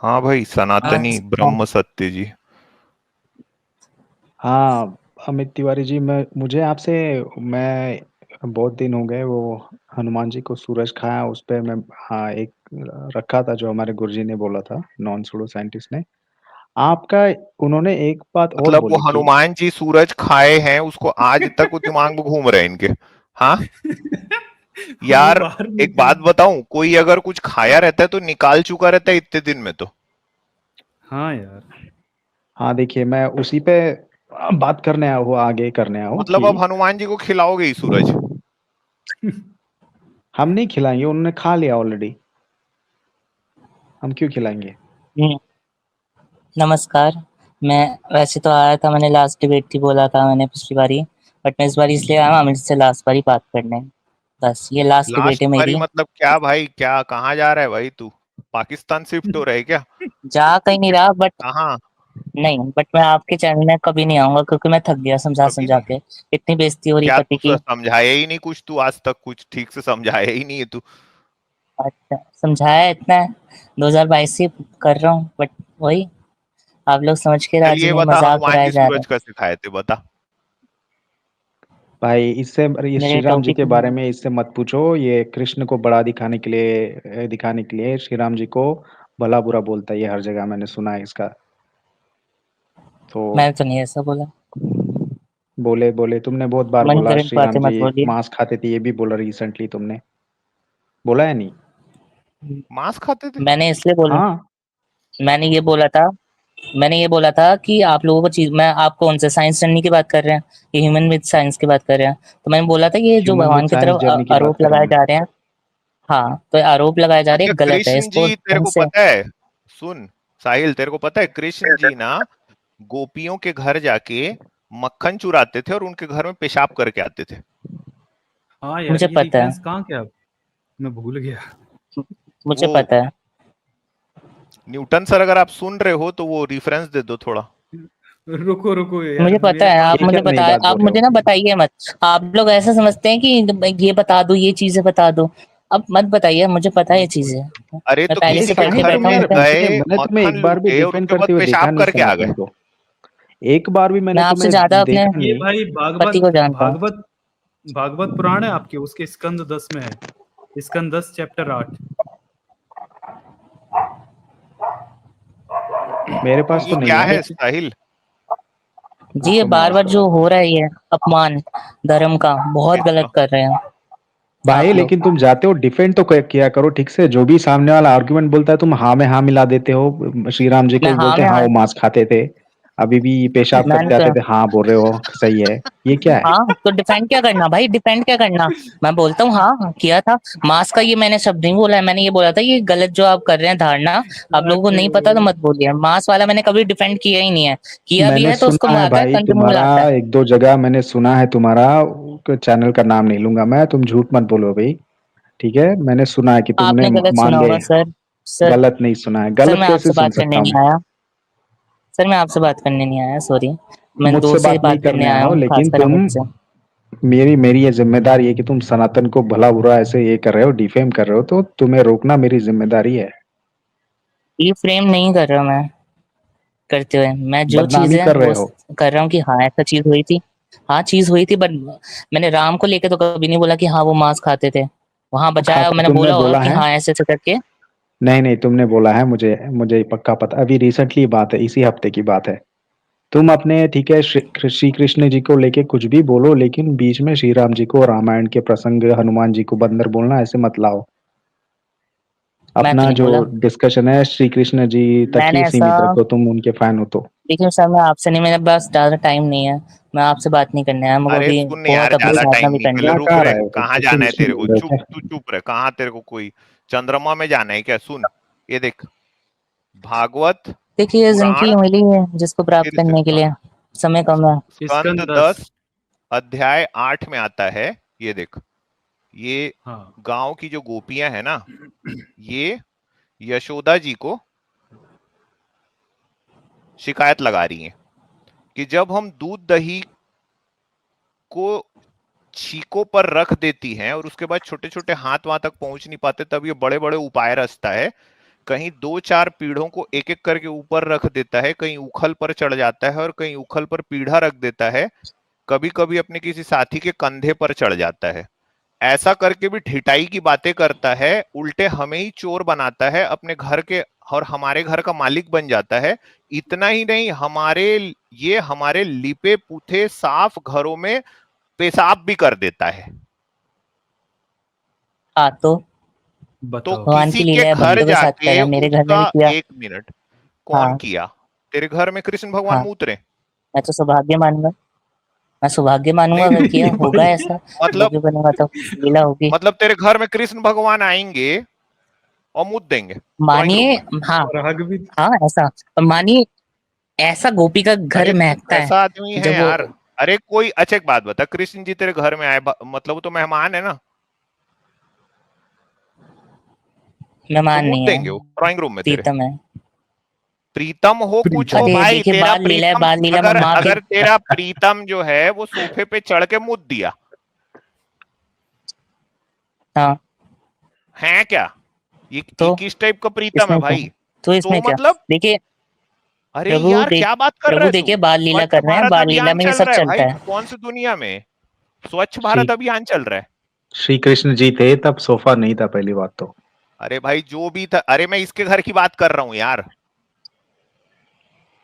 हाँ भाई, सनातनी अच्छा। ब्रह्म सत्य जी। हाँ अमित तिवारी जी, मैं बहुत दिन हो गए वो हनुमान जी को सूरज खाया उस पे मैं। हाँ एक रखा था जो हमारे गुरुजी ने बोला था, नॉन सूडो साइंटिस्ट ने आपका। उन्होंने एक बात और मतलब वो बोली थी। हनुमान जी सूरज खाए हैं, उसको आज तक वो दिमाग में घूम रहे हैं इनके। हाँ वो यार, बाहर एक निकल। बात बताऊं, कोई अगर कुछ खाया रहता है तो निकाल चुका रहता है इतने दिन में तो। हाँ यार। हाँ देखिए, मैं उसी पे बात करने आया हूँ, आगे करने आया हूँ मतलब कि अब हनुमान जी को खिलाओगे ही सूरज? हम नहीं खिलाएंगे, उन्होंने खा लिया ऑलरेडी, हम क्यों खिलाएंगे। हम्म, नमस्कार। मैं वैसे तो आया था, मैंने लास्ट डिबेट थी बोला था मैंने पिछली बारी, बट मैं इस बार इसलिए आया हूँ अमित से लास्ट बारी बात करने। बस ये लास्ट डिबेट लास्ट है बारी मेरी। मतलब क्या भाई? क्या कहाँ जा रहा है भाई तू? पाकिस्तान शिफ्ट हो रहा है क्या? जा कहीं नहीं रहा, बट कहाँ? नहीं, बट मैं आपके चैनल में कभी नहीं आऊंगा क्योंकि मैं थक गया समझा कभी समझा नहीं? के। इतनी बेइज्जती हो रही क्या पति तू की। समझाया ही नहीं कुछ? तू आज तक कुछ ठीक से समझाया ही नहीं है तू। अच्छा, समझाया इतना है, 2022 से कर रहा हूँ, बट वही आप लोग समझ के चल राजी ये नहीं, बता, मजाक हनुमान उड़ाए जी जा रहे सूरज हैं। कैसे खाए थे, बता। भाई इससे ये श्री मेरे राम जी टॉपिक के बारे में इससे मत पूछो, ये कृष्ण को बड़ा दिखाने के लिए श्री राम जी को भला बुरा बोलता है, ये हर जगह मैंने सुना है इसका। तो मैंने तो नहीं ऐसा बोला। बोले बोले तुमने बहुत बार मन बोला घड़ंत श्री राम बातें जी मत बोलिए। मांस खाते थे, ये भी बोला रिसेंटली तुमने, बोला है नहीं। मांस खाते थे? मैंने इसलिए बोला, हाँ मैंने ये बोला था, मैंने ये बोला था कि आप लोगों को चीज, मैं आप कौन से साइंस जर्नी की बात कर रहे हैं, ये ह्यूमन विद साइंस की बात कर रहे हैं, तो मैंने बोला था ये जो ह्यूमन विद भगवान की साइंस तरफ जर्नी की बात आरोप कर रहा हूँ लगाए मैं। जा रहे हैं। हाँ, तो ये आरोप लगाए जा रहे अच्छा हैं, गलत है, कृष्ण इसको जी, तेरे ढंग को से। पता है? सुन साहिल, तेरे को पता है कृष्ण जी ना गोपियों के घर जाके मक्खन चुराते थे और उनके घर में पेशाब करके आते थे। हाँ यार, मुझे ये पता है, रेफरेंस कहाँ क्या, मैं भूल गया। मुझे वो पता है। न्यूटन सर, अगर आप सुन रहे हो तो वो रेफरेंस दे दो थोड़ा। रुको रुको यार, मुझे पता मेरे है, पास आप ये मुझे क्या नई बताए, बात बोल आप रहे मुझे हो। ना बताइए मत। आप लोग ऐसा समझते हैं कि ये बता दो, ये चीजें बता दो। अब मत बताइए, मुझे पता है ये चीजें। अरे मैं तो पहले ये किसी से के पढ़ के घर साहिल बैठा हूँ में यार, डिफेंस में। गए, मैंने तुम्हें मक्खन एक बार भी लूटे और डिफेंड उसके करते बाद हुए देखा पेशाब नहीं करके आ सनातन गए। को। एक बार भी मैं मैंने आपसे तुम्हें ज्यादा अपने देखा ये नहीं। भाई पति भागवत को जानता हूँ। भागवत भागवत पुराण है आपके, उसके स्कंद 10 में है, स्कंद 10 चैप्टर 8। मेरे पास ये तो नहीं क्या है। है साहिल? जी, ये रुको मैं बार बार इसको। जो हो रहा है ये अपमान धर्म का बहुत गलत किसका? कर रहे हैं भाई आप लोग। लेकिन तुम जाते हो डिफेंड तो किया करो ठीक से, जो भी सामने वाला आर्गुमेंट बोलता है तुम हाँ में हाँ मिला देते हो। श्री राम जी को मैं भी हाँ बोलते में हैं हाँ हाँ, वो मांस खाते थे, अभी भी पेशाब मैंने करके आते तो थे, हाँ बोल रहे हो सही है। ये क्या है। हाँ, तो डिफेंड क्या करना भाई, डिफेंड क्या करना। मैं बोलता हूँ हाँ हाँ, किया था। मास का ये मैंने शब्द नहीं बोला है, मैंने ये बोला था ये गलत जो आप कर रहे हैं धारणा। आप लोगों को अरे नहीं पता तो मत बोलिए, मास वाला मैंने कभी डिफेंड किया ही नहीं है। किया भी मैंने है तो उसको सुना है आकर भाई कंजमूल तुम्हारा, आता है। एक दो जगह मैंने सुना है तुम्हारा, चैनल का नाम नहीं लूंगा मैं, तुम झूठ मत बोलो भाई। ठीक है, मैंने सुना है कि तुमने आपने गलत मान सुना ले। होगा सर। सर, गलत नहीं सुना है, सर गलत मैं कैसे आपसे सुन बात करने सकता हूँ नहीं मैं। आया। सर मैं आपसे बात करने नहीं आया, सॉरी। मैं मुझसे दोस्त से बात नहीं बात करने करने आए आया हो, हूँ, लेकिन खासकर तुम, अमित से। मेरी ये जिम्मेदारी है कि तुम सनातन को भला बुरा ऐसे ये कर रहे हो, डिफेम कर रहे हो, तो तुम्हें रोकना मेरी जिम्मेदारी है। ये फ्रेम नहीं कर रहा मैं करते हुए, मैं जो चीज बदनामी है कर रहे वो हो। कर रहा हूँ कि हाँ ऐसा चीज हुई थी। हाँ चीज हुई थी, बट मैंने राम को लेके तो कभी नहीं बोला कि हाँ वो मांस खाते थे। वहां बचाया खाते मैंने तुमने बोला होगा बोला कि है। हाँ ऐसे ऐसे करके। नहीं नहीं, तुमने बोला है, मुझे मुझे पक्का पता, अभी रिसेंटली बात है, इसी हफ्ते की बात है। तुम अपने ठीक है श्री कृष्ण जी को लेके कुछ भी बोलो, लेकिन बीच में श्री राम जी को, रामायण के प्रसंग, हनुमान जी को बंदर बोलना ऐसे मत लाओ। मैं तो अपना नहीं जो बोला। डिस्कशन है श्री कृष्ण जी तक मैंने ही ऐसा, सीमित रखो, तुम उनके फैन हो तो। लेकिन सर मैं आपसे नहीं, मेरे पास ज्यादा टाइम नहीं है। मैं आपसे बात नहीं करने आया, मुझे अरे अभी सुन यार, बहुत अपनी ज्यादा साधना टाइम भी नहीं, करनी पहले है। जा रुक कहाँ रे। रहे हो, कहाँ कुछ जाना है कुछ तेरे बोल को? रहे हो चुप, क्या। तू चुप रहे। कहाँ तेरे को कोई चंद्रमा में जाना है क्या? सुन, ये देख, भागवत देखिए पुराण, जिंदगी मिली है जिसको प्राप्त फिर से करने के लिए, समय कम है। स्कंद स्कंद 10। 10 अध्याय 8 में आता है। ये देख, ये हाँ। गांव की जो गोपियां है ना, ये यशोदा जी को शिकायत लगा रही हैं कि जब हम दूध दही को छीकों पर रख देती हैं और उसके बाद छोटे छोटे हाथ वहां तक पहुंच नहीं पाते, तब ये बड़े बड़े उपाय रचता है कहीं 2-4 पीढ़ों को एक एक करके ऊपर रख देता है, कहीं उखल पर चढ़ जाता है और कहीं उखल पर पीढ़ा रख देता है, कभी कभी अपने किसी साथी के कंधे पर चढ़ जाता है। ऐसा करके भी ठिठाई की बातें करता है, उल्टे हमें ही चोर बनाता है, अपने घर के और हमारे घर का मालिक बन जाता है। इतना ही नहीं, हमारे लिपे पुथे साफ घरों में पेशाब भी कर देता है। हाँ तो बताओ। भगवान किसी की के लीला है, घर बंदों के साथ कर जाके रहा है, मेरे घर में भी उसका किया। 1 मिनट, कौन हाँ किया? तेरे घर में कृष्ण भगवान हाँ, मूत रहे? मैं तो सौभाग्य मानूंगा, मैं सौभाग्य मानूंगा नहीं अगर किया नहीं होगा भाई, ऐसा, मतलब वीडियो बनेगा तो लीला होगी। मतलब तेरे घर में कृष्ण भगवान आएंगे और मूत देंगे ड्राइंग रूम मानिए, में? हाँ राग भी हाँ ऐसा, और मानिए ऐसा गोपी का घर अरे तू महकता है कैसा आदमी है जब वो। यार? अरे कोई अच्छा एक बात बता, कृष्ण जी तेरे घर में आए, मतलब वो तो मेहमान है ना, तो मेहमान मूत नहीं है, देंगे वो ड्राइंग रूम में तेरे? प्रीतम है। प्रीतम हो कुछ हो अरे भाई, देखिए, तेरा बाल लीला है, प्रीतम, बाल लीला में अगर माँ के। अगर तेरा प्रीतम जो है वो सोफे पे चढ़ के मूत दिया हाँ है क्या? ये तो किस टाइप का प्रीतम है इसमें क्या, भाई? तो तो इसमें क्या, मतलब देखिए अरे यार क्या बात कर रहा प्रभु है तू? देखिए बाल लीला स्वच्छ कर रहे हैं, भारत बाल लीला अभियान में ये चल सब रहा है चलता भाई, है। तू कौन सी दुनिया में? स्वच्छ श्री भारत अभियान चल रहा है। श्री कृष्ण जी थे तब सोफा नहीं था, पहली बात तो। अरे भाई जो भी था, अरे मैं इसके घर की बात कर रहा हूं यार।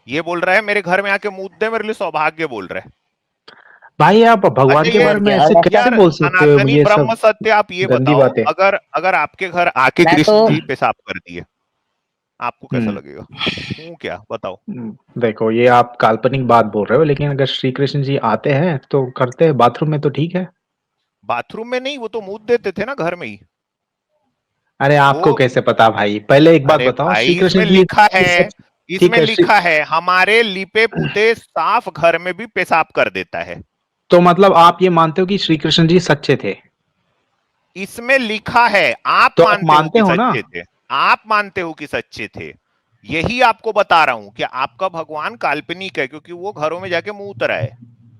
ये बोल रहा है मेरे घर में आके मूत दे, मेरे लिए सौभाग्य बोल रहा है। भाई आप भगवान अच्छा के ये बारे में क्या ऐसे अच्छा, कैसे यार बोल सकते हो? सनातनी ये ब्रह्म सब सत्य, आप ये गंदी बताओ, बातें। अगर अगर आपके घर आके मैं तो कृष्ण जी पेशाब कर दिए, आपको कैसा हम्म लगेगा? हूँ क्या बताओ? देखो, ये आप काल्पनिक बात बोल रहे हो, लेकिन अगर श्री कृष्ण जी आते हैं तो करते हैं बाथरूम में, तो ठीक है। बाथरूम में नहीं, वो तो मूत देते थे ना घर में ही। अरे आपको वो कैसे पता भाई? पहले एक बात अरे बताओ, श्री भाई कृष्ण इसमें जी लिखा ये है, सच। ठीक इसमें है लिखा है हमारे लिपे पुते साफ घर में भी पेशाब कर देता है। तो मतलब आप ये मानते हो कि श्री कृष्ण जी सच्चे थे? इसमें लिखा है, आप तो आप मानते हो मानते कि हो ना? सच्चे थे, आप मानते हो कि सच्चे थे। यही आपको बता रहा हूं कि आपका भगवान काल्पनिक है, क्योंकि वो घरों में जाके मुंह उतरा है।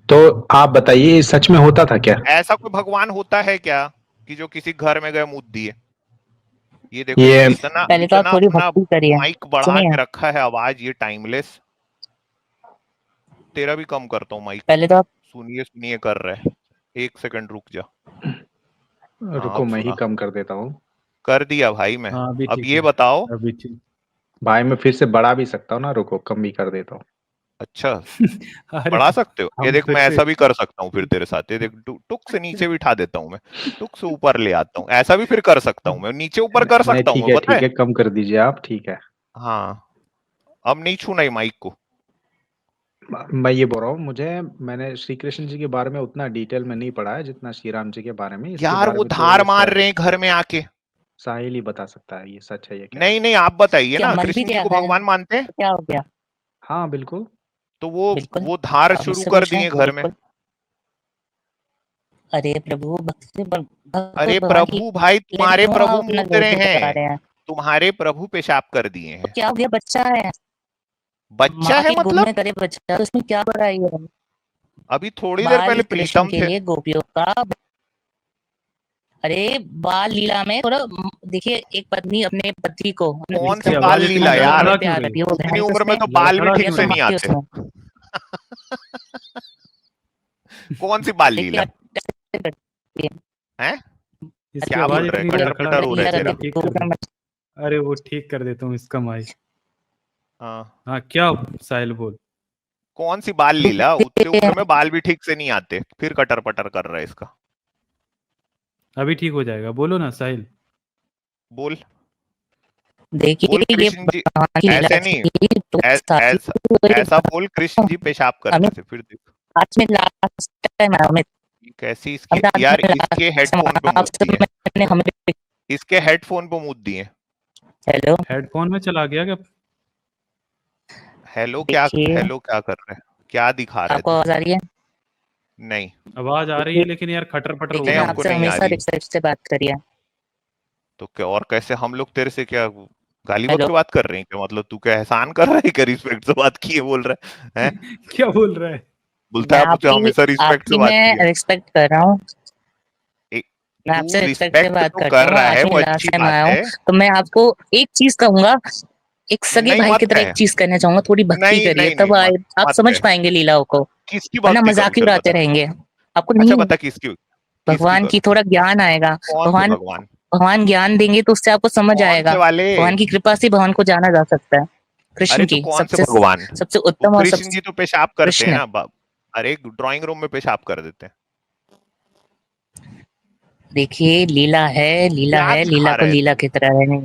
तो आप बताइए, ये सच में होता था क्या? ऐसा कोई भगवान होता है क्या कि जो किसी घर में गए मुंह दिए? ये देखो, ये ये इतना पहले तो आप इतना थोड़ी अपना भक्ति करिए, माइक बढ़ा सुनिए। के रखा है, आवाज ये टाइमलेस। तेरा भी कम करता हूँ माइक, पहले तो आप सुनिए सुनिए कर रहे हैं। 1 सेकंड रुक जा। हाँ रुको, अब मैं ही सुना, कम कर देता हूँ। कर दिया भाई मैं। हाँ अभी अब ठीक ये है, बताओ, अभी ठीक। भाई मैं फिर से बढ़ा भी सकता हूँ ना, रुको कम भी कर देता हूँ। अच्छा अरे बढ़ा सकते हो? ये हम देख फिर मैं से ऐसा भी कर सकता हूँ फिर तेरे साथ, ये देख टुक से नीचे भी उठा देता हूँ मैं, टुक से ऊपर ले आता हूँ, ऐसा भी फिर कर सकता हूँ मैं, नीचे ऊपर कर नहीं सकता हूँ मैं, पता ठीक है? है, कम कर दीजिए आप, ठीक है। हाँ अब नहीं छूना ही माइक को। मैं ये बोल रहा हूँ, मैंने श्री कृष्ण जी के बारे में उतना डिटेल में नहीं पढ़ा है जितना श्री राम जी के बारे में। इसके यार बारे वो में धार तो मार रहे हैं घर में आके। साहिल ही बता सकता है ये सच है या क्या है। नहीं नहीं आप बताइए क्या ना, मन भी कृष्ण जी क्या को है, भगवान मानते हैं? तो क्या हो गया? हाँ बिल्कुल। तो वो बिल्कुल, वो धार आप शुरू मुझसे कर पूछ रहे दिए हैं, घर में। बिल्कुल। अरे प्रभु, भक्त अरे भगवान की प्रभु भाई, ले तुम्हारे क्यों आप प्रभु अपना मूत रहे गर्व करवा हैं, रहे हैं? तुम्हारे प्रभु पेशाब कर दिए तो हैं। क्या हो गया, बच्चा है, बच्चा माँ है के गोद मतलब? में करे बच्चा, तो उसमें क्या बुराई है? अभी थोड़ी देर बाल पहले कृष्ण प्रीतम के थे। लिए गोपियों का। अरे बाल लीला में थोड़ा देखिए, एक पत्नी अपने पति को, अपने कौन प्रीतम सी इसकी को बाल आवाज इतनी लीला बहुत यार? लड़खड़ा क्यों प्यार रही करती है, वो इतनी बहन, तो उम्र में उसमें तो बाल भी लड़खड़ा ठीक क्यों से रही? नहीं माँ की आते। उसमें कौन सी बाल अरे लीला प्यार करती है। है? इसकी क्या आवाज बोल रहे हैं, इतनी पूरे कटर लड़खड़ा पटर रही हो है, रहा है लीला इसको तेरा? ठीक कर दो। अरे वो ठीक कर देता हूँ इसका माइक। हाँ हाँ क्या साहिल बोल। कौन सी बाल लीला? उतने उम्र में बाल भी ठीक से नहीं आते, फिर कटर पटर कर रहा है इसका। अभी ठीक हो जाएगा, बोलो ना साहिल। बोल देखिए बोल ये कृष्ण जी, भगवान की लीला ऐसे नहीं, थी, तो साथी ऐसा तो एक ऐसा बोल कृष्ण जी पेशाब हमें करते थे, फिर देख आज में लास्ट टाइम हमें कैसी अभी इसके, आज यार में इसके लास्ट हेडफोन पे टाइम मुद आपसे दिए, मैंने हमें। इसके हेडफोन पे मुद दिए। हेलो हेडफोन में चला गया क्या? हेलो क्या, देखिए, हेलो क्या कर रहे हैं, क्या दिखा रहा है आपको तू? आवाज आ रही है? नहीं आवाज आ रही है, देखिए लेकिन यार खटर पटर हो देखिए, नहीं मैं रही है हमको आपसे इसमें। नहीं आ हमेशा रही। रिस्पेक्ट से बात करिए। तो क्या और कैसे हम लोग तेरे से क्या गाली हेलो बकरी बात कर रहे हैं क्या? मतलब तू क्या एहसान कर रहा है क्या, रिस्पेक्ट से बात किए बोल रहा है? क्या बोल रहा है? बोलता मैं है मुझे हमेशा रिस्पेक्ट से आपकी बात मैं किया। रिस्पेक्ट कर रहा हूँ। मैं आपसे तू रिस्पेक्ट से रिस्पेक्ट बात जो करता कर हूँ, रहा आज है मैं वो लास्ट अच्छी टाइम बात आया हूँ, है। तो मैं आपको एक चीज कहूंगा, एक सगे नहीं भाई की मत तरह कह। एक चीज कहना चाहूंगा, थोड़ी भक्ति नहीं करिए, नहीं तब नहीं मत आप मत समझ कह। पाएंगे लीलाओं को, किसकी वरना भक्ति करूं मजाक ही चल उड़ाते बता। रहेंगे। आपको अच्छा नहीं, बता किसकी किसकी भगवान की करूं? थोड़ा ज्ञान आएगा। कौन से भगवान भगवान? भगवान ज्ञान देंगे तो उससे आपको समझ कौन आएगा। से वाले? भगवान की कृपा से भगवान को जाना जा सकता है। कृष्ण अरे तो की कौन से सबसे भगवान? सबसे वो उत्तम और कृष्ण सबसे जी तो पेशाब करते हैं कृष्ण। ना अरे ड्राइंग रूम में पेशाब कर देते हैं। देखिए लीला है, लीला क्या है, लीला दिखा को रहा है लीला तू? की तरह रहने।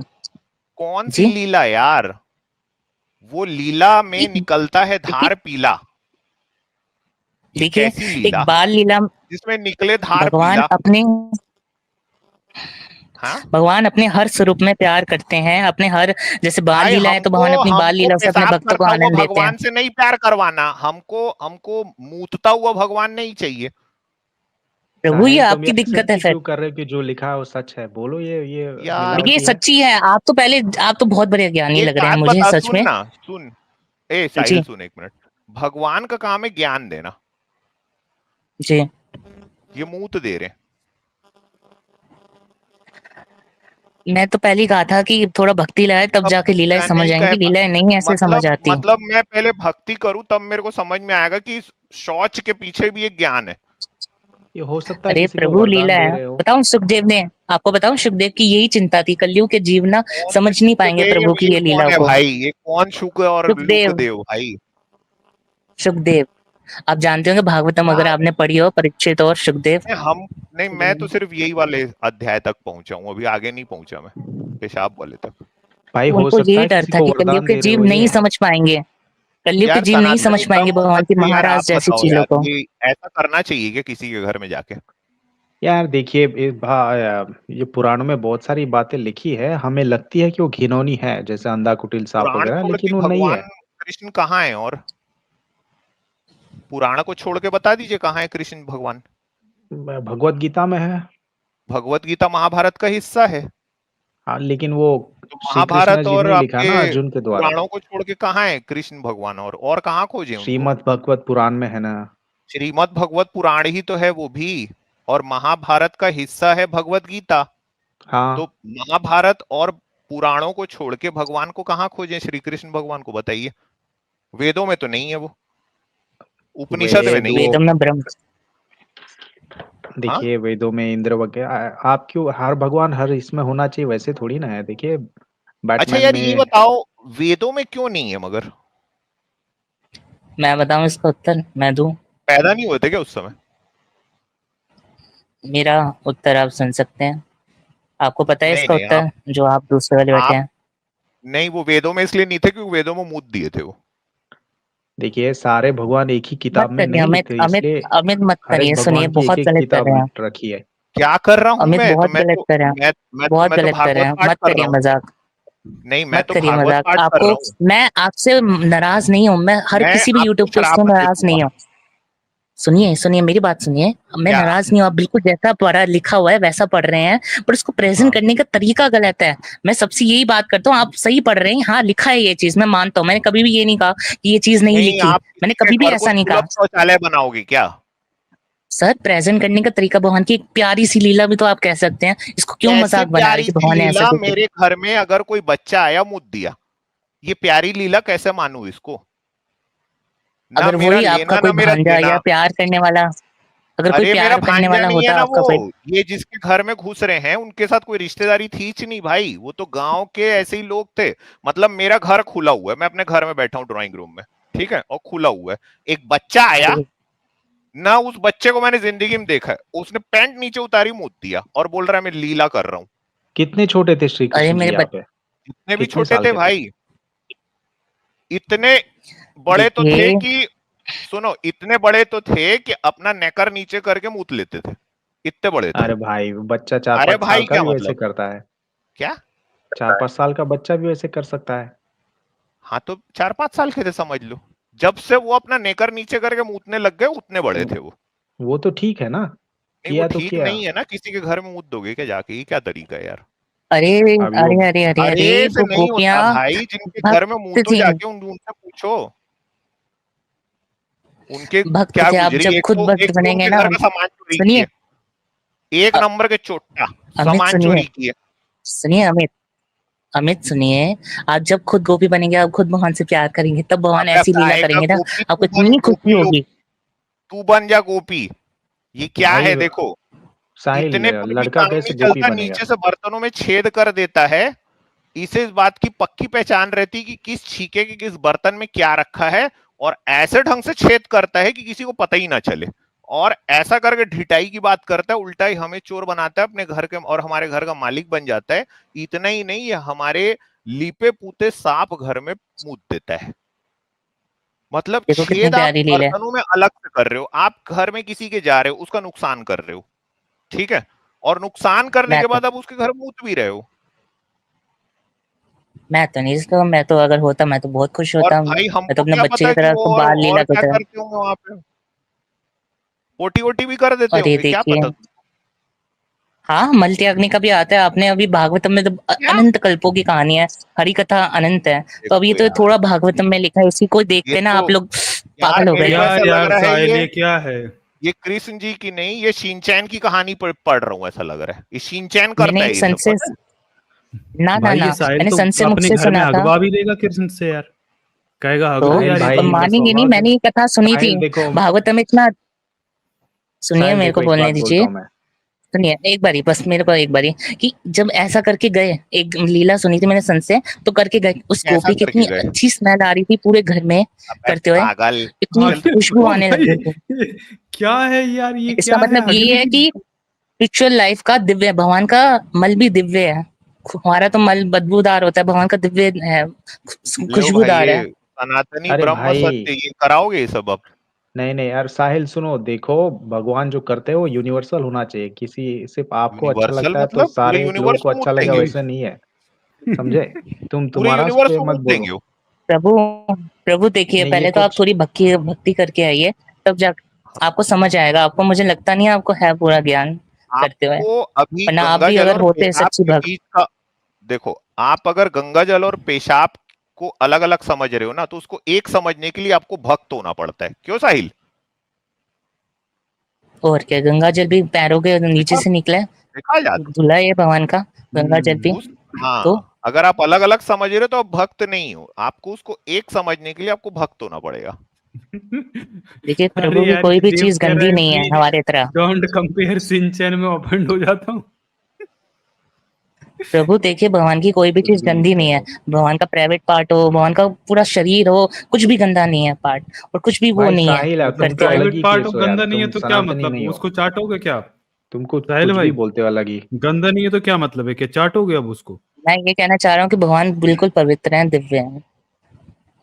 कौन सी जी लीला यार? वो लीला में एक निकलता है देखिए धार पीला। ये देखिए कैसी एक लीला बाल लीला, जिसमें निकले धार भगवान पीला? अपने हाँ भगवान अपने हर स्वरूप में प्यार करते हैं, अपने हर, जैसे बाल भाई लीला है तो हमको भगवान अपनी बाल हमको लीला से अपने पेशाब भक्तों को करता हुआ आनंद देते हैं। भगवान से नहीं प्यार करवाना, हमको हमको मूतता हुआ भगवान नहीं चाहिए। प्रभु ये साहिल, तुम ये आपकी दिक्कत है एक्सेप्ट फिर। क्यों कर रहे हो कि जो लिखा है वो सच है? बोलो ये यार देखिए मिलावटी है। सच्ची है, आप तो बहुत बड़े ज्ञानी एक लग रहे हैं बात मुझे बता, सच सुन में। ना, सुन। ए साहिल जी सुन एक मिनट। भगवान का काम है ज्ञान देना, जी ये मूत दे रहे हैं। मैं तो पहले ही कहा था कि थोड़ा भक्ति लाए तब अब जाके लीलाएं क्या समझ नहीं कह आएंगी, लीलाएं नहीं ऐसे समझ आती। मतलब मैं पहले भक्ति करूं तब मेरे को समझ में आएगा कि इस शौच के पीछे भी एक ज्ञान है। ये हो सकता है अरे किसी को प्रभु लीला वरदान दे है, रहे हो। बताऊं सुखदेव ने, आपको बताऊं सुखदेव की यही चिंता थी, कलयुग के जीव ना कौन से समझ नहीं पाएंगे शुकदेव? प्रभु की ये ये कौन लीलाओं है को। भाई? ये कौन शुक और लुक सुखदेव, देव भाई? सुखदेव, आप जानते होंगे भागवतम अगर यार आपने पढ़ी हो, परीक्षित और सुखदेव। नहीं, हम नहीं, मैं तो सिर्फ यही वाले अध्याय तक पहुंचा हूँ, अभी आगे नहीं पहुंचा मैं, पेशाब वाले तक। भाई हो उनको सकता यही है डर किसी था को कि कलयुग वरदान के दे रहे जीव हो नहीं ये। समझ पाएंगे, कलयुग के यार जीव नहीं सनातनी समझ पाएंगे धर्म भगवान की अच्छे, यार आप महाराज जैसी बताओ चीजों यार, को। ये ऐसा करना चाहिए क्या किसी के घर में जाके? यार देखिए, ये पुराणों में बहुत सारी बातें लिखी है, हमें लगती है कि वो घिनौनी है, जैसे अंधा कुटिल सांप पुराण वगैरह, छोड़ लेकिन के वो नहीं भगवान है। कृष्ण कहाँ है? और पुराण को छोड़ के बता दीजिए कहाँ है कृष्ण भगवान। भगवत गीता में है। भगवत गीता महाभारत का हिस्सा है, हाँ, लेकिन वो तो श्री कृष्ण महाभारत जी और ने लिखा आपके ना अर्जुन के द्वारा। पुराणों को छोड़ के कहाँ है कृष्ण भगवान? और कहाँ खोजे उनको? श्रीमद् भगवत पुराण में है ना। श्रीमद् भगवत पुराण ही तो है वो भी, और महाभारत का हिस्सा है भगवत गीता। तो हाँ, महाभारत और पुराणों को छोड़ के भगवान को कहाँ खोजें? श्री कृष्ण भगवान को बताइए। वेदों में तो नहीं है वो, उपनिषद में वेद नहीं है। वो वेदों में ब्रह्म, हाँ देखिए, वेदों में इंद्र वगैरह आप क्यों हर भगवान हर इसमें होना चाहिए? वैसे थोड़ी ना है। देखिए, अच्छा बैटमैन यार ये में बताओ, वेदों में क्यों नहीं है मगर? मैं बताऊं इसका उत्तर, मैं दूं? पैदा नहीं हुए थे क्या उस समय? मेरा उत्तर आप सुन सकते हैं, आपको पता है नहीं इसका नहीं, उत्तर जो आप दूसरे वाले बैठे आप हैं। नहीं, वो वेदों में इसलिए नहीं थे क्योंकि वेदों में मूत दिए थे वो। देखिए, सारे भगवान एक ही मत किताब में करिए नहीं अमित, लिखते, अमित, इसलिए अमित मत हर एक करिए, सुनिए भगवान की एक बहुत एक गलत कर किताब रहे हैं। रखी है। क्या कर रहा हूं अमित मैं तो? बहुत गलत कर रहे हैं, बहुत मैं तो गलत कर रहे भागवत हैं, पाठ मत कर करिए रहा हूँ। मजाक, नहीं मैं मत तो करिए भागवत मजाक। पाठ कर आपको, रहा हूँ। मैं आपसे नाराज नहीं हूँ, मैं हर मैं किसी भी आपको यूट्यूब पे शराब उससे मत नाराज नहीं देखूंगा। हूँ। सुनिए सुनिए मेरी बात सुनिए, मैं क्या? नाराज नहीं हूँ, आप बिल्कुल जैसा पढ़ा लिखा हुआ है वैसा पढ़ रहे हैं, पर उसको प्रेजेंट हाँ करने का तरीका गलत है। मैं सबसे यही बात करता हूँ, आप सही पढ़ रहे हैं, हाँ लिखा है ये चीज, मैं मानता हूँ, मैंने कभी भी ये नहीं कहा कि ये चीज नहीं नहीं, लिखी, आप मैंने किसी के कभी भी घर को ऐसा नहीं सुलभ कहा। शौचालय बनाओगे क्या? सर प्रेजेंट करने का तरीका, भगवान की एक प्यारी सी लीला भी तो आप कह सकते हैं, इसको क्यों कैसे मजाक बना रहे प्यारी कि सी भगवान ने ऐसा लीला? कुछ किया? मेरे घर में अगर कोई बच्चा आया मुद दिया, ये प्यारी लीला कैसे मानूं इसको? ना अगर मेरा वही आपका लेना कोई ना मेरा भांजा या देना। प्यार करने वाला, अगर कोई अरे मेरा प्यार करने भांजा वाला नहीं है होता ना आपका वो, कोई, ये जिसके घर में घुस रहे हैं उनके साथ कोई रिश्तेदारी थी ही नहीं भाई, वो तो गांव के ऐसे ही लोग थे। मतलब मेरा घर खुला हुआ है, मैं अपने घर में बैठा हूँ ड्राइंग रूम में, ठीक है, और खुला हुआ है, एक बच्चा आया ना, उस बच्चे को मैंने जिंदगी में देखा है, उसने पैंट नीचे उतारी मुद दिया और बोल रहा है मैं लीला कर रहा हूँ। कितने छोटे थे श्री अरे कृष्ण जी मेरे यहाँ पे? इतने भी कितने छोटे साल थे के थे? भाई, इतने बड़े तो थे देखिए कि, सुनो, इतने बड़े तो थे कि अपना नेकर नीचे करके मूत लेते थे, इतने बड़े थे। अरे भाई, बच्चा चार अरे पाँच साल भाई का क्या भी वैसे मतलब? करता है। क्या? 4-5 साल का बच्चा भी वैसे कर सकता है। हाँ तो 4-5 साल के थे समझ लो। जब से वो अपना नेकर नीचे करके मूतने लग गए उतने बड़े थे वो। वो तो ठीक है ना, नहीं वो किया तो ठीक किया। नहीं है ना, किसी के घर में मूत दोगे क्या जाके? ये क्या तरीका है यार? अरे अभी वो अरे अरे अरे अरे अरे से वो नहीं गोपियां होता भाई, जिनके घर में भक्त मूतो थी, जाके उनसे पूछो उनके भक्त क्या थे। आप गुजरी। जब एक खुद तो भक्त एक तो बनेंगे उनके ना, घर का सामान चोरी सुनिए, किए। एक अ- नंबर के चोट्टा अमित सामान सुनिए चोरी किए। सुनिए अमित सुनिए। आप जब खुद गोपी बनेंगे, आप खुद भगवान से प्यार करेंगे, तब भगवान अबे ऐसी लीला काहे का करेंगे ना, गोपी, आपको तू बन इतनी खुशी गोपी लोग, होगी। तू बन जा गोपी। ये क्या भाई है देखो, साहिल इतने पर भी लड़का काम कैसे नहीं गोपी चलता, बनेगा? नीचे से बर्तनों में छेद कर देता है। इसे इस बात की पक्की पहचान रहती कि किस छीके के किस बर्तन में क्या रखा है, और ऐसे ढंग से छेद करता है कि किसी को पता ही ना चले। और ऐसा करके ढिठाई की बात करता है, उल्टा ही हमें चोर बनाता है अपने घर के, और हमारे घर का मालिक बन जाता है। इतना ही नहीं, ये हमारे लीपे पूते सांप घर में मूत देता है। मतलब देखो कितनी छेद आप प्यारी लीला है। बर्तनों में अलग से कर रहे हो, आप घर में किसी के जा रहे हो, उसका नुकसान कर रहे हो, ठीक है, और नुकसान करने के बाद आप उसके घर मूत भी रहे हो। मैं तो नहीं इसका, मैं तो अगर होता मैं तो बहुत खुश और होता। भाई मैं तो हमको अपने क्या बच्चे पता की है कि तरह वो उसको बाल लीला और क्या करता। करते होंगे वहां पे, पोटी वोटी भी कर देते और ये होंगे, क्या देखिए, पता। हाँ, मल त्यागने का भी आता है। आपने अभी भागवतम में तो क्या अनंत कल्पों की कहानी है, हरि कथा अनंत है। तो अब ये देखो तो यार, थोड़ा भागवतम में लिखा है, इसी को देख ये के ना तो आप लोग यार पागल हो मेरे गए। को ऐसा यार लग यार रहा है, साहिल ये क्या है? ये कृष्ण जी की नहीं, ये शिनचैन की कहानी पढ़ रहा हूँ, ऐसा लग रहा है ये शिनचैन करता मैंने है एक ये संत सब, से पता है। ना ना भाई ना ये साहिल मैंने तो संत से मुख अपने से घर में सुना था। हगवा भी देगा कृष्ण से यार, कहेगा हग तो दो साहिल यार, ये भाई तो और इनका मानेंगे नहीं, स्वभाव है। मैंने ये कथा सुनी थी साहिल देखो, भागवतम में इतना। सुनिए, साहिल मेरे को देखो, एक बोलने बात बोलता दीजिए। हूँ मैं। सुनिए एक बारी, बस मेरे को एक बारी, कि जब ऐसा करके गए, एक लीला सुनी थी मैंने संत से, तो करके गए, उस कैसा गोपी की करके इतनी गए? अच्छी स्मेल आ रही थी पूरे घर में अबे करते हुए, पागल, इतनी चल खुशबू ओ आने भाई लगी थी। क्या है यार, ये इसका क्या है मतलब ये हगने है की? कि स्पिरिचुअल लाइफ का दिव्य, भगवान का मल भी दिव्य है। हमारा तो मल बदबूदार होता है, भगवान का दिव्य है, लो भाई, खुशबूदार है। ये सनातनी अरे ब्रह्म भाई, सत्य, ये कराओगे ये सब अब? नहीं नहीं यार साहिल सुनो, देखो भगवान जो करते हैं वो यूनिवर्सल होना चाहिए। किसी सिर्फ आपको अच्छा यूनिवर्सल लगता है तो मतलब पूरे सारे लोगों यूनिवर्स को को अच्छा मूत लगेगा, देंगे, वैसे नहीं है। समझे? पूरे तुम्हारा उस यूनिवर्स पे को मत मूत बोलो। देंगे वो। प्रभु प्रभु देखिए, नहीं ये पहले तो आप कुछ थोड़ी भक्ति भक्ति करके आइए, तब जा आपको समझ आएगा। आपको, मुझे लगता नहीं है आपको है पूरा ज्ञान करते हुए, आपको अभी वरना आप गंगा भी जल अगर और होते पेशाब सच्ची के भक्त। बीच का, देखो, आप अगर गंगा जल और पेशाब को अलग अलग समझ रहे हो ना, तो उसको एक समझने के लिए आपको भक्त होना पड़ता है, क्यों साहिल? और क्या, गंगा जल भी पैरों के नीचे देखा, से निकला है, देखा जाता धुला है भगवान का गंगा जल भी। उस, तो हाँ, अगर आप अलग अलग समझ रहे हो तो आप भक्त नहीं हो, आपको उसको एक समझने के लिए आपको भक्त होना पड़ेगा। देखिए, अरे प्रभु की यार कोई ये भी देव चीज कह रहा गंदी है नहीं है कि हमारे तरह। डोंट कंपेयर सिंचन में ऑफेंड हो जाता हूँ। प्रभु देखिए, भगवान की कोई भी कुछ चीज भी नहीं गंदी नहीं है। कहते। भगवान का प्राइवेट पार्ट हो, भगवान का पूरा शरीर हो, कुछ भी गंदा नहीं है पार्ट, और कुछ भी वो भाई नहीं है साहिल यार, तुम मतलब करते तो हुए। अलग प्राइवेट ही पार्ट केस हो हो यार, गंदा नहीं है तुम तो क्या सनातनी मतलब, नहीं हो। उसको चाटोगे क्या आप? तुम कुछ साहिल कुछ भी भाई, बोलते हो अलग ही। गंदा नहीं है तो क्या मतलब है, क्या चाटोगे अब उसको? मैं ये कहना चाह रहा हूँ कि भगवान बिल्कुल पवित्र हैं, दिव्य हैं।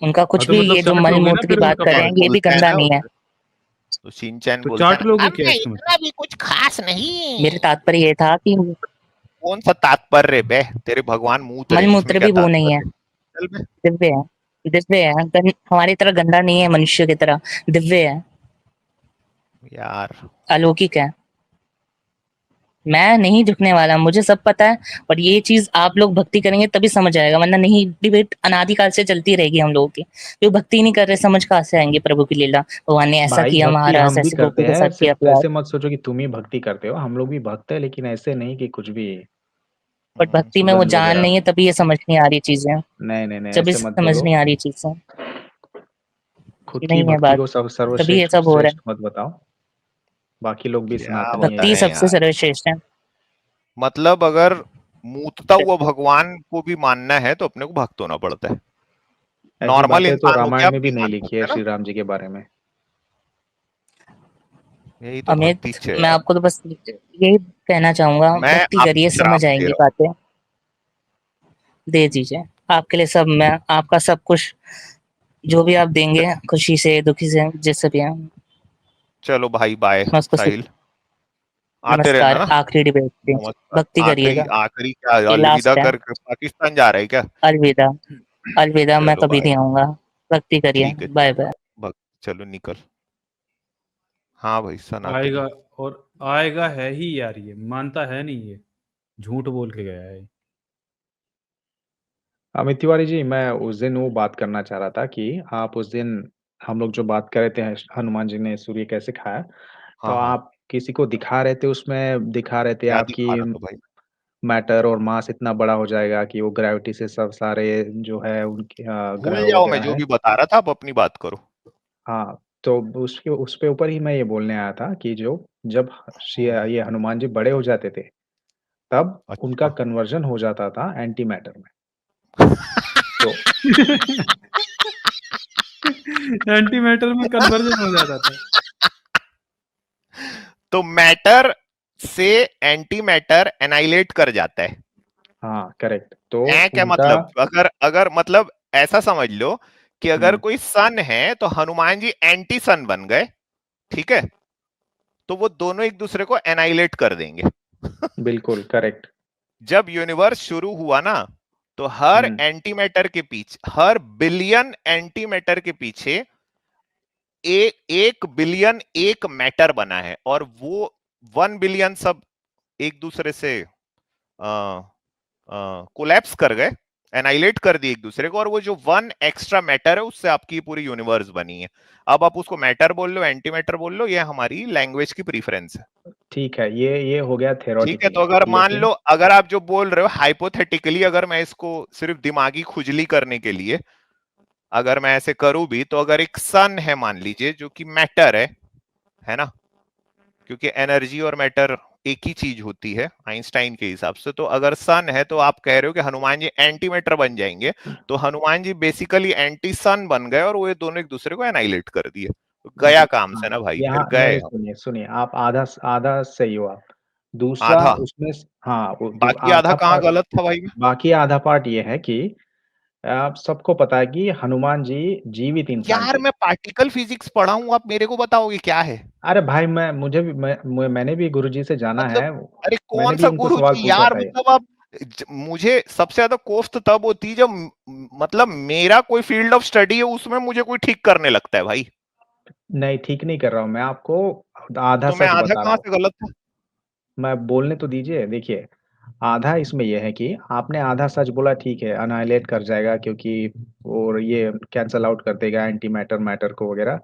उनका हाँ कुछ तो भी, मतलब ये जो चाट मल लोगे ना मूत्र की फिर बात उनका कर रहे शिनचैन हैं, पार्ट, ये भी बोलते हैं गंदा ना नहीं है। उसे, तो शिनचैन तो बोलता है चाट ना, लोगे अब क्या मैं इसका मतलब? इतना भी कुछ खास मेरे नहीं। तात्पर्य ये था कि कौन सा तात्पर्य बे, तेरे भगवान मूत रहे मल हैं, इसमें मूत्र क्या भी वो नहीं है, तात्पर्य? चल बे। दिव्य है। दिव्य है, हमारी तरह गंदा नहीं है, मनुष्य की तरह दिव्य है, यार अलौकिक है। मैं नहीं झुकने वाला, मुझे सब पता है। और ये चीज आप लोग भक्ति करेंगे तभी समझ आएगा, वरना नहीं। डिबेट अनादिकाल से चलती रहेगी हम लोगों की। जो भक्ति नहीं कर रहे, समझ कहाँ से आएंगे प्रभु की लीला। भगवान ने ऐसा भाई किया, भक्ति महाराज हम भी ऐसे करते गोपी के हैं, साथ किया सिर्फ प्यार। ऐसे मत सोचो कि तुम ही भक्ति करते हो, हम लोग भी भक्त है, लेकिन ऐसे नहीं कि कुछ भी बट भक्ति में वो सुगंध जान वगैरह। नहीं है, तभी ये समझ नहीं आ रही चीजें। नहीं नहीं नहीं, जब भी ऐसे मत समझ बोलो। नहीं आ रही चीजें, खुद की नहीं है भक्ति बात, को सब तभी ये सर्वश्रेष्ठ सब हो रहा श्रेष्ठ है। मत बताओ। बाकी लोग भी क्या सनातनी है। भक्ति बताएं सबसे यार, सर्वश्रेष्ठ है। मतलब अगर मूतता हुआ भगवान को भी मानना है तो अपने को भक्त होना पड़ता है। ऐसी नॉर्मल बातें तो इंसान हो के रामायण आप में भी नहीं नहीं मान लिखी है सकते ना, श्री राम जी के बारे में। यही तो भक्ति अमित, है मैं यार। आपको तो बस यही कहना चाहूंगा, मैं भक्ति आपको करिए, श्राप समझ दे आएंगी रहा हूँ। बातें। दे दीजिए, आपके लिए सब, मैं आपका सब कुछ, जो भी आप देंगे, खुशी से, दुखी से, जैसे भी है, चलो भाई, बाय मैं उसको साहिल, आते रहना नमस्कार। ना। आखिरी डिबेट थी, नमस्कार, भक्ति आखिरी करिएगा। आखिरी क्या, ये अलविदा लास्ट है। कर पाकिस्तान जा रहा है क्या? अलविदा। अलविदा, मैं चलो कभी बाय। नहीं आऊंगा। भक्ति करिए, ठीक है, बाय बाय। भक्त, चलो निकल। हाँ भाई, सनातनी। आएगा, और आएगा है ही यार, ये मानता है नहीं, ये झूठ बोल के गया है। अमित तिवारी जी, मैं उस दिन वो बात करना चाह रहा था कि आप उस दिन हम लोग जो बात कर रहे थे, हनुमान जी ने सूर्य कैसे खाया, तो हाँ हाँ। आप किसी को दिखा रहे थे, उसमें दिखा रहे थे क्या आपकी दिखा रहा था भाई? मैटर और मास इतना बड़ा हो जाएगा कि वो ग्रेविटी से सब सारे जो है उनके ग्रह भूल जाओ, मैं वगैरह जो है। भी बता रहा था, आप अपनी बात करो। हाँ, तो उसके ऊपर ही मैं ये बोलने आया था कि जब ये हनुमान जी बड़े हो जाते थे, तब उनका अच्छा। कन्वर्जन हो जाता था एंटी मैटर में। तो एंटी मैटर में कन्वर्जन हो जाता था। तो मैटर से एंटी मैटर एनाइलेट कर जाता है। हाँ, करेक्ट। तो क्या उनका मतलब, अगर अगर मतलब ऐसा समझ लो कि अगर हुँ, कोई सन है तो हनुमान जी एंटी सन बन गए, ठीक है, तो वो दोनों एक दूसरे को एनाइलेट कर देंगे। बिल्कुल करेक्ट। जब यूनिवर्स शुरू हुआ ना, तो हर हुँ, एंटी मैटर के पीछे, हर बिलियन एंटी मैटर के पीछे एक बिलियन एक मैटर बना है, और वो 1 बिलियन सब एक दूसरे से कोलैप्स कर गए, एनाइलेट कर दिए एक दूसरे को, और वो जो 1 एक्स्ट्रा मैटर है उससे आपकी पूरी यूनिवर्स बनी है। अब आप उसको मैटर बोल लो, एंटी मैटर बोल लो, ये हमारी लैंग्वेज की प्रीफरेंस है। ठीक है, ये हो गया ठीक है, तो थ्योरेटिकली, अगर मान लेकिन लो, अगर आप जो बोल रहे हो हाइपोथेटिकली, अगर मैं इसको सिर्फ दिमागी खुजली करने के लिए अगर मैं ऐसे करूं भी, तो अगर एक सन है मान लीजिए जो कि मैटर है ना, क्योंकि एनर्जी और मैटर एक ही चीज होती है आइंस्टाइन के हिसाब से, तो अगर सन है तो आप कह रहे हो कि हनुमान जी एंटी मैटर बन जाएंगे, तो हनुमान जी बेसिकली एंटी सन बन गए और वो ये दोनों एक दूसरे को एनाइलेट कर दिए, तो गया जी, काम से हाँ, ना भाई, फिर यहाँ गए नहीं, हम। सुनिए, आप आधा सही हो आप। दूसरा आधा, उसमें हाँ, वो बाकी आधा आधा कहाँ पार्ट, गलत था भाई में? बाकी आधा पार्ट ये है कि आप सबको पता है कि हनुमान जी जीवित इंसान यार थे। मैं पार्टिकल फिजिक्स पढ़ा हूं, आप मेरे को बताओगे क्या है? अरे भाई, मैंने भी गुरुजी से जाना मतलब, है, अरे मैंने कौन भी सा उनको गुरु सवाल जी पूछा यार, था ये। मतलब आप मुझे सबसे ज्यादा कोफ्त तब होती है जब मतलब मेरा कोई फील्ड ऑफ स्टडी है उसमें मुझे कोई ठीक करने लगता है भाई। नहीं, ठीक नहीं कर रहा हूँ, मैं आपको आधा तो मैं सच आधा बता रहा कहाँ हूँ। से गलत था? मैं बोलने तो दीजिए, देखिए, आधा इसमें ये है कि आपने आधा सच बोला, ठीक है, अनाइलेट कर जाएगा क्योंकि और ये कैंसल आउट कर देगा एंटी मैटर, मैटर को वगैरह।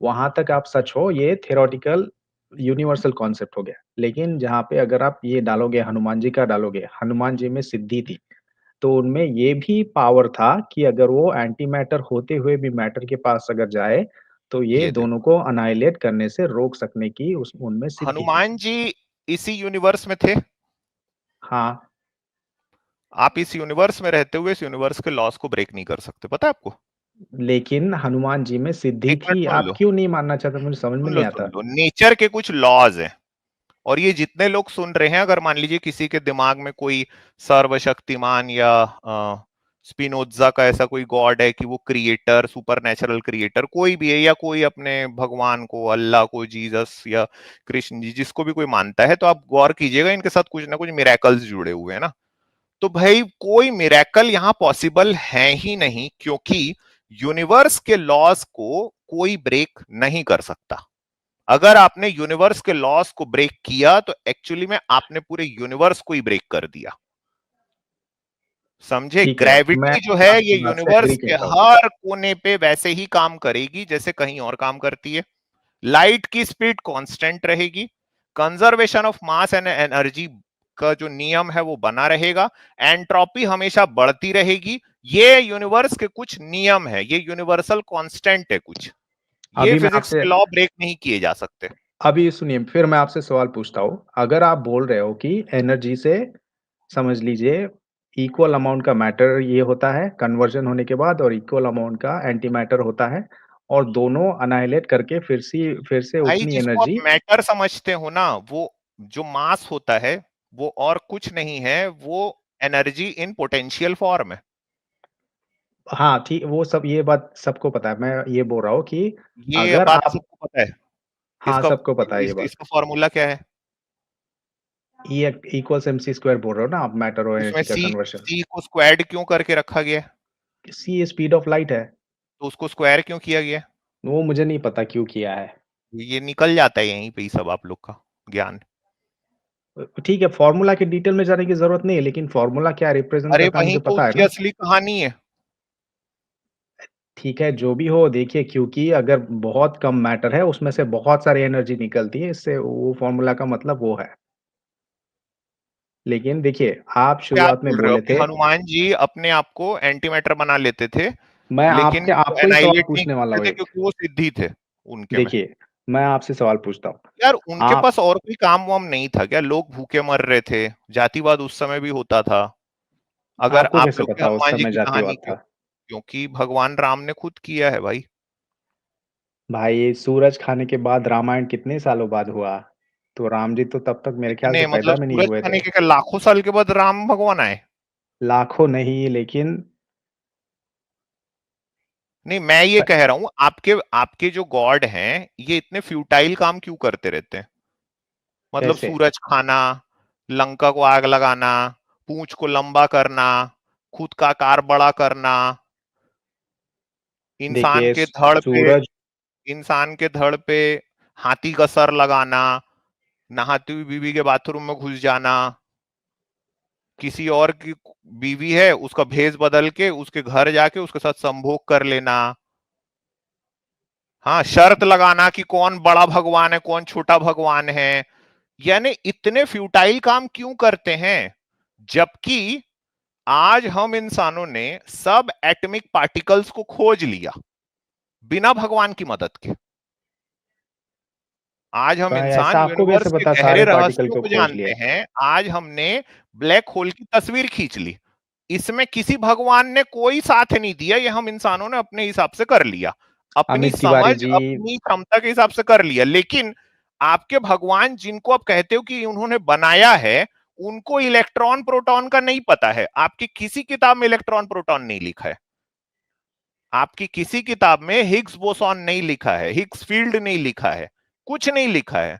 वहाँ तक आप सच हो, ये थ्योरेटिकल यूनिवर्सल कॉन्सेप्ट हो गया। लेकिन जहाँ पे अगर आप ये डालोगे, हनुमान जी का डालोगे, हनुमान जी में सिद्धि थी, तो उनमें ये भी पावर था कि अगर वो एंटी मैटर होते हुए भी मैटर के पास अगर जाए, तो ये ये दोनों देखो, को अनाइलेट करने से रोक सकने की उस उनमें सिद्धि थी। हनुमान जी इसी यूनिवर्स में थे। हाँ, आप इस यूनिवर्स में रहते हुए इस यूनिवर्स के लॉस को ब्रेक नहीं कर सकते, पता है आपको? लेकिन हनुमान जी में सिद्धि एक मिनट थी, सुन आप लो, क्यों नहीं मानना चाहते? मुझे समझ में नहीं सुन आता। लो, नेचर के कुछ लॉज हैं, और ये जितने लोग सुन रहे हैं, अगर मान लीजिए किसी के दिमाग में कोई सर्वशक्तिमान या स्पिनोजा का ऐसा कोई गॉड है कि वो क्रिएटर, सुपर नेचुरल क्रिएटर कोई भी है, या कोई अपने भगवान को, अल्लाह को, जीसस या कृष्ण जी, जिसको भी कोई मानता है, तो आप गौर कीजिएगा इनके साथ कुछ ना कुछ मिरेकल्स जुड़े हुए हैं ना। तो भाई कोई मिरेकल यहाँ पॉसिबल है ही नहीं, क्योंकि यूनिवर्स के लॉस को कोई ब्रेक नहीं कर सकता। अगर आपने यूनिवर्स के लॉस को ब्रेक किया तो एक्चुअली में आपने पूरे यूनिवर्स को ही ब्रेक कर दिया, समझे? ठीक है, मैं ग्रेविटी जो है ये आपकी बात से एग्री यूनिवर्स के करता हूँ। हर कोने पे वैसे ही काम करेगी जैसे कहीं और काम करती है। लाइट की स्पीड कांस्टेंट रहेगी, conservation of mass and energy का जो नियम है वो बना रहेगा, एंट्रोपी हमेशा बढ़ती रहेगी। ये यूनिवर्स के कुछ नियम है, ये यूनिवर्सल कांस्टेंट है कुछ, ये अभी मैं फिजिक्स आपसे के लॉ ब्रेक नहीं किए जा सकते। अभी सुनिए, फिर मैं आपसे सवाल पूछता हूँ। अगर आप बोल रहे हो कि एनर्जी से समझ लीजिए इक्वल अमाउंट का मैटर ये होता है कन्वर्जन होने के बाद और इक्वल अमाउंट का एंटी मैटर होता है और दोनों अनाइलेट करके फिर से भाई उतनी जिसको आप एनर्जी। मैटर समझते हो ना, वो जो मास होता है वो और कुछ नहीं है, वो एनर्जी इन पोटेंशियल फॉर्म है। हाँ, ठीक, वो सब ये बात सबको पता है। मैं ये बोल रहा हूँ कि ये अगर बात आप सबको पता है। हाँ, इसका सबको पता है ये बात। इसका फॉर्मूला क्या है? ये इक्वल्स एमसी स्क्वायर बोल रहे हो ना आप, मैटर और उसमें एनर्जी का सी कन्वर्शन। सी को स्क्वायर्ड क्यों करके रखा गया है? सी स्पीड ऑफ लाइट है। तो उसको स्क्वायर क्यों किया गया है? वो मुझे नहीं पता क्यों किया है। ये निकल जाता है यहीं पे ही सब आप लोग का ज्ञान। ठीक है, फ़ॉर्मूला के डिटेल में जाने की ज़रूरत नहीं है, लेकिन फ़ॉर्मूला क्या रिप्रेज़ेंट अरे करता है वहीं मुझे तो पता है उसकी ना। असली कहानी है। ठीक है, जो भी हो देखिए, क्योंकि अगर बहुत कम मैटर है उसमें से बहुत सारी एनर्जी निकलती है, इससे वो फ़ॉर्मूला का मतलब वो है। लेकिन देखिए, आप क्या शुरुआत में बोल रहे हो बोले कि थे हनुमान जी अपने आप को एंटी मैटर बना लेते थे, मैं लेकिन वो आपको ही सवाल एनाहिलेट नहीं पूछने वाला हूँ करते थे एक। क्योंकि वो सिद्धि थे उनके में। देखिए, मैं आपसे सवाल पूछता हूँ। यार उनके आप पास और कोई काम-वाम नहीं था क्या? लोग भूखे मर रहे थे, जातिवाद उस समय भी होता था। अगर आपको आप कैसे लोग के पता उस हनुमान जी समय की जातिवाद कहानी था? क्योंकि भगवान राम ने खुद किया है भाई। भाई सूरज खाने के बाद रामायण कितने सालों बाद हुआ? तो राम जी तो तब तक मेरे ख्याल से कितने पैदा मतलब भी नहीं सूरज हुए खाने थे। के क्या लाखों साल के बाद राम भगवान आए? लाखों नहीं लेकिन नहीं, मैं ये प कह रहा हूँ आपके आपके जो गॉड हैं, ये इतने फ्यूटाइल काम क्यों करते रहते हैं? मतलब कैसे? सूरज खाना, लंका को आग लगाना, पूंछ को लंबा करना, खुद का आकार बड़ा करना, इंसान देखिए के धड़ पे सूरज इंसान के धड़ पे हाथी का सर लगाना, नहाती हुई बीवी के बाथरूम में घुस जाना, किसी और की बीवी है उसका भेष बदल के उसके घर जाके उसके साथ संभोग कर लेना, हाँ शर्त लगाना कि कौन बड़ा भगवान है कौन छोटा भगवान है। यानी इतने फ्यूटाइल काम क्यों करते हैं? जबकि आज हम इंसानों ने सब एटॉमिक पार्टिकल्स को खोज लिया बिना भगवान की मदद के। आज हम भाई इंसान ऐसा आपको कैसे यूनिवर्स के पता गहरे सारे पार्टिकल रहस्यों को को खोज जानते लिए? हैं। आज हमने ब्लैक होल की तस्वीर खींच ली। इसमें किसी भगवान ने कोई साथ नहीं दिया, ये हम इंसानों ने अपने हिसाब से कर लिया, अपनी अमित तिवारी समझ जी अपनी क्षमता के हिसाब से कर लिया। लेकिन आपके भगवान जिनको आप कहते हो कि उन्होंने बनाया है, उनको इलेक्ट्रॉन प्रोटॉन का नहीं पता है। आपकी किसी किताब में इलेक्ट्रॉन प्रोटॉन नहीं लिखा है, आपकी किसी किताब में हिग्स बोसॉन नहीं लिखा है, हिग्स फील्ड नहीं लिखा है, कुछ नहीं लिखा है।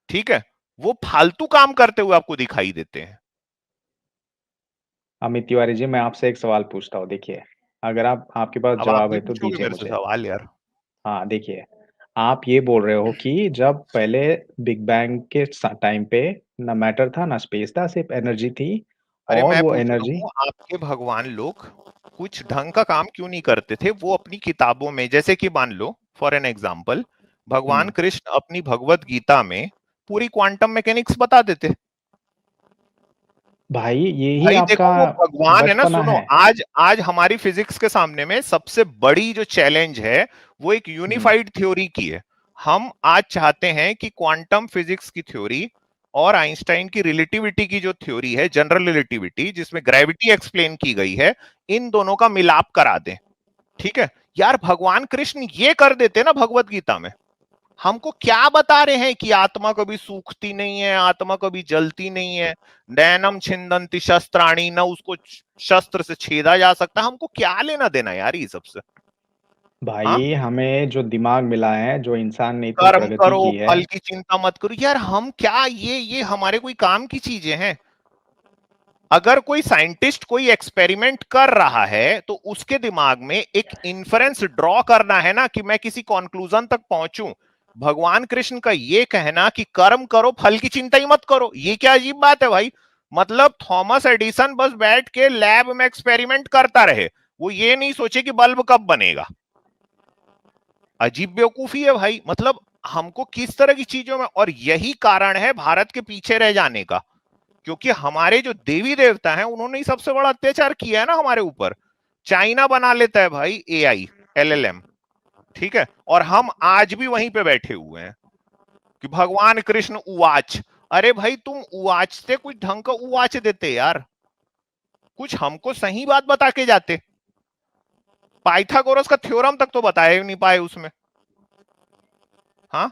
ठीक है, वो फालतू काम करते हुए आपको दिखाई देते हैं। अमित तिवारी जी, मैं आपसे एक सवाल पूछता हूँ देखिए, अगर आपके पास अब आप जवाब भी है तो पूछोगे दीजिए मेरे से मुझे। सवाल यार। हाँ, देखिए, आप ये बोल रहे हो कि जब पहले बिग बैंग के टाइम पे ना मैटर था ना स्पेस था, सिर्फ एनर्जी थी अरे और मैं वो पूछ रहा एनर्जी हूँ आपके भगवान लोग कुछ ढंग का काम क्यों नहीं करते थे? वो अपनी किताबों में, जैसे कि मान लो फॉर एन एग्जांपल, भगवान हुँ, कृष्ण अपनी भगवत गीता में पूरी क्वांटम मैकेनिक्स बता देते। भाई यही भाई आपका देखो वो भगवान है ना, बचपना सुनो, है। आज आज हमारी फिजिक्स के सामने में सबसे बड़ी जो चैलेंज है वो एक हुँ, यूनिफाइड थ्योरी की है। हम आज चाहते हैं कि क्वांटम फिजिक्स की थ्योरी और आइंस्टाइन की रिलेटिविटी की जो थ्योरी है, जनरल रिलेटिविटी जिसमें ग्रेविटी एक्सप्लेन की गई है, इन दोनों का मिलाप करा दें। ठीक है यार, भगवान कृष्ण ये कर देते ना भगवत गीता में, हमको क्या बता रहे हैं कि आत्मा कभी सूखती नहीं है, आत्मा कभी जलती नहीं है, नैनम छिंदंती शस्त्राणी, न उसको शस्त्र से छेदा जा सकता। हमको क्या लेना देना यार ये सबसे? हाँ, भाई हमें जो दिमाग मिला है, जो इंसान ने इतनी कर्म प्रगति करो की है फल की चिंता मत करो। यार हम क्या, ये हमारे कोई काम की चीजें हैं? अगर कोई साइंटिस्ट कोई एक्सपेरिमेंट कर रहा है तो उसके दिमाग में एक इन्फरेंस ड्रॉ करना है ना, कि मैं किसी कंक्लूजन तक पहुंचूं। भगवान कृष्ण का ये कहना कि कर्म करो फल की चिंता ही मत करो, ये क्या अजीब बात है भाई? मतलब थॉमस एडिसन बस बैठ के लैब में एक्सपेरिमेंट करता रहे, वो ये नहीं सोचे कि बल्ब कब बनेगा। अजीब बेवकूफी है भाई। मतलब हमको किस तरह की चीजों में, और यही कारण है भारत के पीछे रह जाने का, क्योंकि हमारे जो देवी देवता हैं उन्होंने ही सबसे बड़ा अत्याचार किया है ना हमारे ऊपर। चाइना बना लेता है भाई एआई, एलएलएम, ठीक है, और हम आज भी वहीं पे बैठे हुए हैं कि भगवान कृष्ण उवाच। अरे भाई तुम उवाच से कुछ ढंग का उवाच देते यार, कुछ हमको सही बात बता के जाते। पाइथागोरस का थ्योरम तक तो बताए नहीं पाए उसमें। हाँ,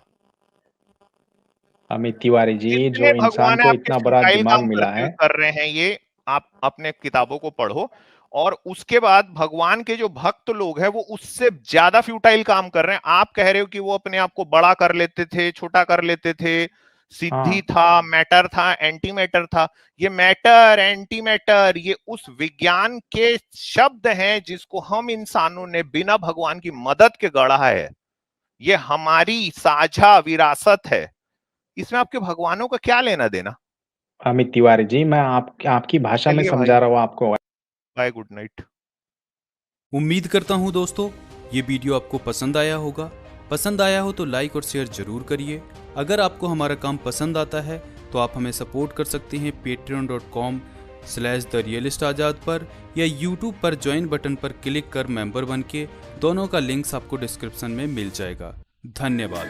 अमित तिवारी जी, जितने जो इंसान भगवान है को आपके इतना बड़ा फ्यूटाइल दिमाग काम मिला करते है कर रहे हैं, ये आप अपने किताबों को पढ़ो। और उसके बाद भगवान के जो भक्त लोग हैं वो उससे ज्यादा फ्यूटाइल काम कर रहे हैं। आप कह रहे हो कि वो अपने आप को बड़ा कर लेते थे, छोटा कर लेते थे, सिद्धि हाँ, था, मैटर था, एंटी मैटर था। ये मैटर एंटी मैटर ये उस विज्ञान के शब्द हैं जिसको हम इंसानों ने बिना भगवान की मदद के गढ़ा है। ये हमारी साझा विरासत है, इसमें आपके भगवानों का क्या लेना देना? अमित तिवारी जी, मैं आपकी भाषा में चलिए भाई, समझा रहा हूँ आपको। Bye, good night. उम्मीद करता हूँ दोस्तों ये वीडियो आपको पसंद आया होगा। पसंद आया हो तो लाइक और शेयर जरूर करिए। अगर आपको हमारा काम पसंद आता है तो आप हमें सपोर्ट कर सकते हैं patreon.com/therealistazad पर, या YouTube पर ज्वाइन बटन पर क्लिक कर मेंबर बन के। दोनों का लिंक्स आपको डिस्क्रिप्शन में मिल जाएगा। धन्यवाद।